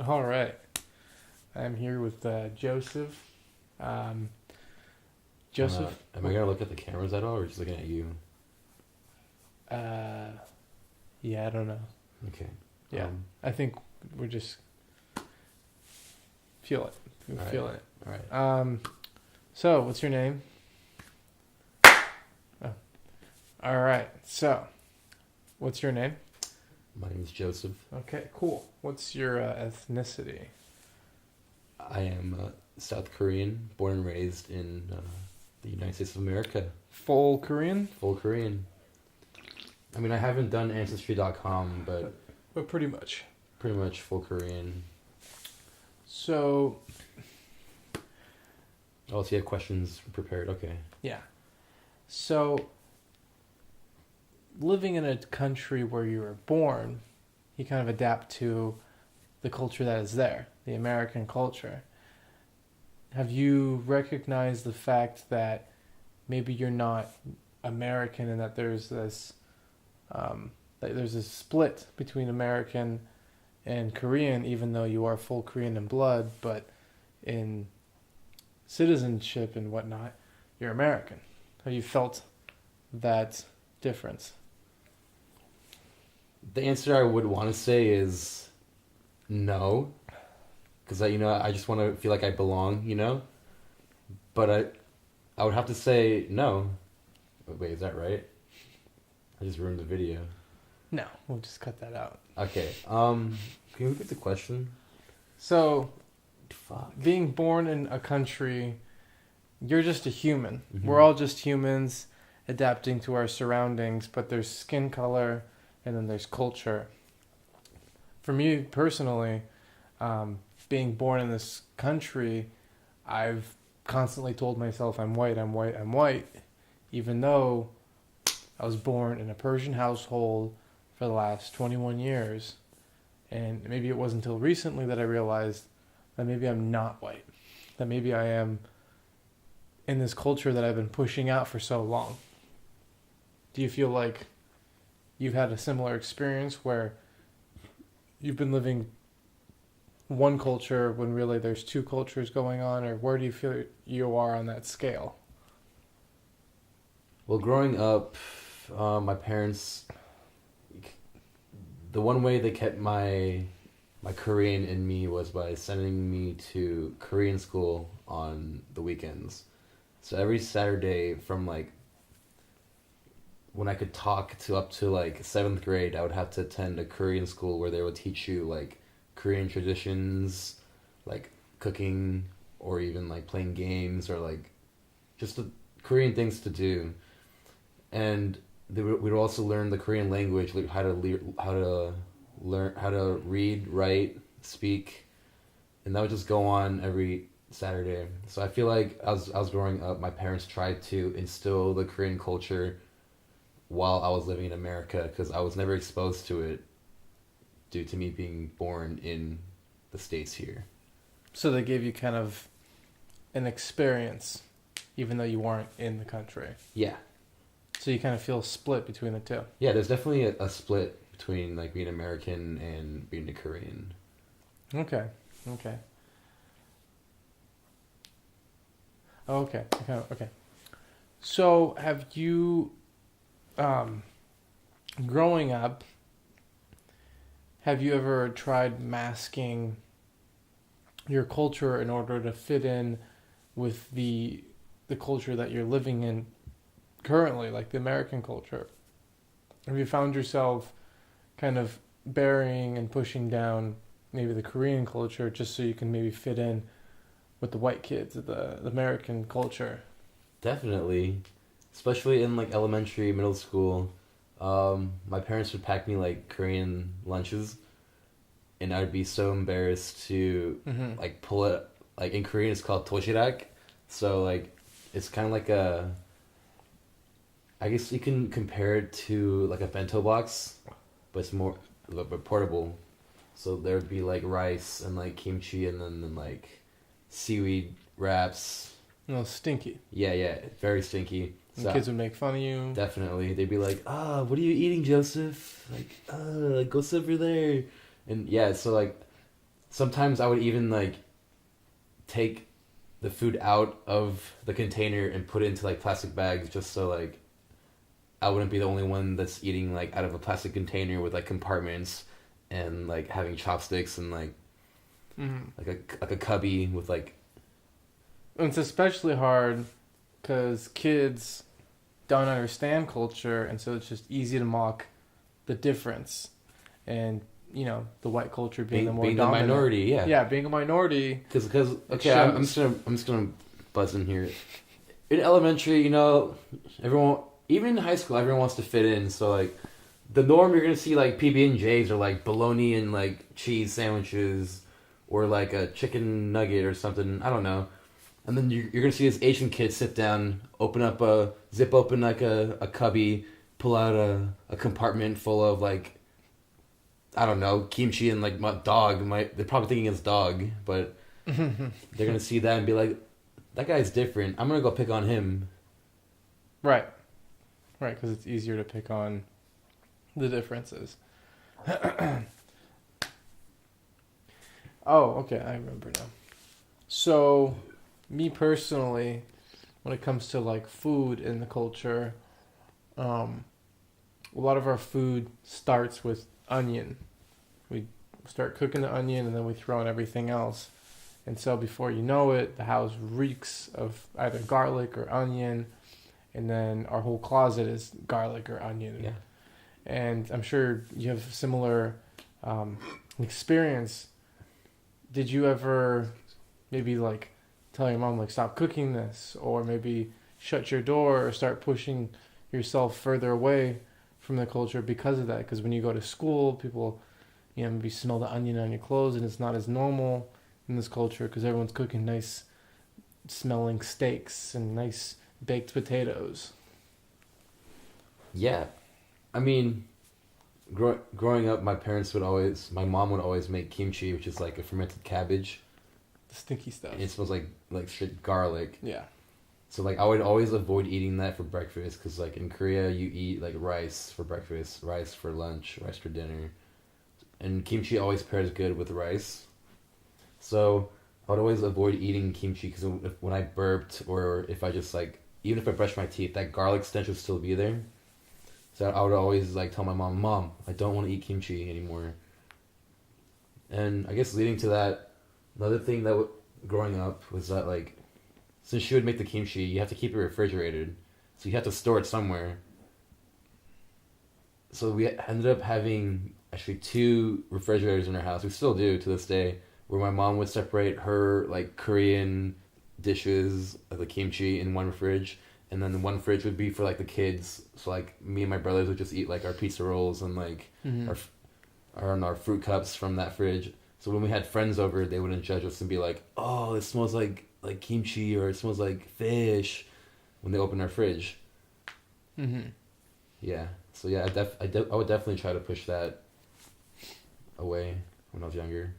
All right. I'm here with Joseph. Um, Joseph? Am I gonna look at the cameras at all, or just looking at you? Uh, yeah, I don't know. Okay. Yeah, I think we're just feel it. We All right. feel it. All right. So what's your name? Oh, all right. So, what's your name? My name is Joseph. Okay, cool. What's your ethnicity? I am South Korean, born and raised in the United States of America. Full Korean? Full Korean. I mean, I haven't done Ancestry.com, but Pretty much. pretty much full Korean. So, Oh, so you have questions prepared? Okay. yeah. So, living in a country where you were born, you kind of adapt to the culture that is there, the American culture. Have you recognized the fact that maybe you're not American and that there's this split between American and Korean, even though you are full Korean in blood, but in citizenship and whatnot, you're American? Have you felt that difference? The answer I would want to say is no, because I just want to feel like I belong, But I would have to say no. Wait, is that right? I just ruined the video. No, we'll just cut that out. Okay. Can you repeat the question? So, Fuck. being born in a country, you're just a human. Mhm. We're all just humans adapting to our surroundings, but there's skin color and then there's culture. For me personally, being born in this country, I've constantly told myself I'm white, I'm white, I'm white, even though I was born in a Persian household for the last 21 years. And maybe it wasn't until recently that I realized that maybe I'm not white, that maybe I am in this culture that I've been pushing out for so long. Do you feel like you've had a similar experience where you've been living one culture when really there's two cultures going on, or where do you feel you are on that scale? Well, growing up, my parents, the one way they kept my Korean in me was by sending me to Korean school on the weekends. So every Saturday from when I could talk to up to 7th grade, I would have to attend a Korean school where they would teach you Korean traditions, cooking, or even playing games, or just the Korean things to do. And we'd also learn the Korean language, like how to read, write, speak, and that would just go on every Saturday. So I feel like as I was growing up, my parents tried to instill the Korean culture while I was living in America, because I was never exposed to it due to me being born in the States here. So they gave you kind of an experience, even though you weren't in the country. Yeah. So you kind of feel split between the two. Yeah, there's definitely a split between being American and being a Korean. Okay. Okay. So have you, growing up, have you ever tried masking your culture in order to fit in with the culture that you're living in currently, like the American culture? Have you found yourself kind of burying and pushing down maybe the Korean culture just so you can maybe fit in with the white kids of the American culture? Definitely. Especially in elementary, middle school. My parents would pack me Korean lunches, and I'd be so embarrassed to pull it. In Korean it's called toshirak. So it's kind of I guess you can compare it to a bento box, but it's more but portable. So there'd be rice and kimchi, and then seaweed wraps. No, stinky. Yeah, very stinky. And So kids would make fun of you. definitely, they'd be like, what are you eating, Joseph? Go sit over there. And yeah, so sometimes I would even like take the food out of the container and put it into like plastic bags just so like I wouldn't be the only one that's eating like out of a plastic container with like compartments and like having chopsticks and like like a cubby with like. And it's especially hard because kids don't understand culture, and so it's just easy to mock the difference. And the white culture being the more being dominant. the minority, yeah. Yeah, being a minority. Because okay, I'm just gonna buzz in here. In elementary, everyone, even in high school, everyone wants to fit in. So like, the norm you're gonna see like PB&Js or like bologna and like cheese sandwiches, or like a chicken nugget or something. I don't know. And then you're gonna see this Asian kid sit down, zip open like a cubby, pull out a compartment full of like, I don't know, kimchi and like my dog. They're probably thinking it's dog, but they're gonna see that and be like, that guy's different. I'm gonna go pick on him. Right, because it's easier to pick on the differences. Oh, okay, I remember now. So, me personally, when it comes to like food in the culture, a lot of our food starts with onion. We start cooking the onion and then we throw in everything else. And so before you know it, the house reeks of either garlic or onion, and then our whole closet is garlic or onion. Yeah. And I'm sure you have similar experience. Did you ever maybe like tell your mom like stop cooking this, or maybe shut your door or start pushing yourself further away from the culture because of that? Because when you go to school, people maybe smell the onion on your clothes, and it's not as normal in this culture because everyone's cooking nice smelling steaks and nice baked potatoes. Yeah, I mean, growing up, my mom would always make kimchi, which is like a fermented cabbage. The stinky stuff. And it smells like straight garlic. Yeah. So like I would always avoid eating that for breakfast because like in Korea you eat like rice for breakfast, rice for lunch, rice for dinner, and kimchi always pairs good with rice. So I would always avoid eating kimchi because when I burped or if I just like even if I brushed my teeth, that garlic stench would still be there. So I would always like tell my mom, I don't want to eat kimchi anymore. And I guess leading to that, another thing that growing up was that like, since she would make the kimchi, you have to keep it refrigerated, so you have to store it somewhere. So we ended up having actually 2 refrigerators in our house. We still do to this day, where my mom would separate her like Korean dishes, like the kimchi, in one fridge, and then the one fridge would be for like the kids. So like me and my brothers would just eat like our pizza rolls and like our fruit cups from that fridge. So when we had friends over, they wouldn't judge us and be like, "Oh, it smells like kimchi," or "It smells like fish," when they open our fridge. Yeah. So yeah, I would definitely try to push that away when I was younger.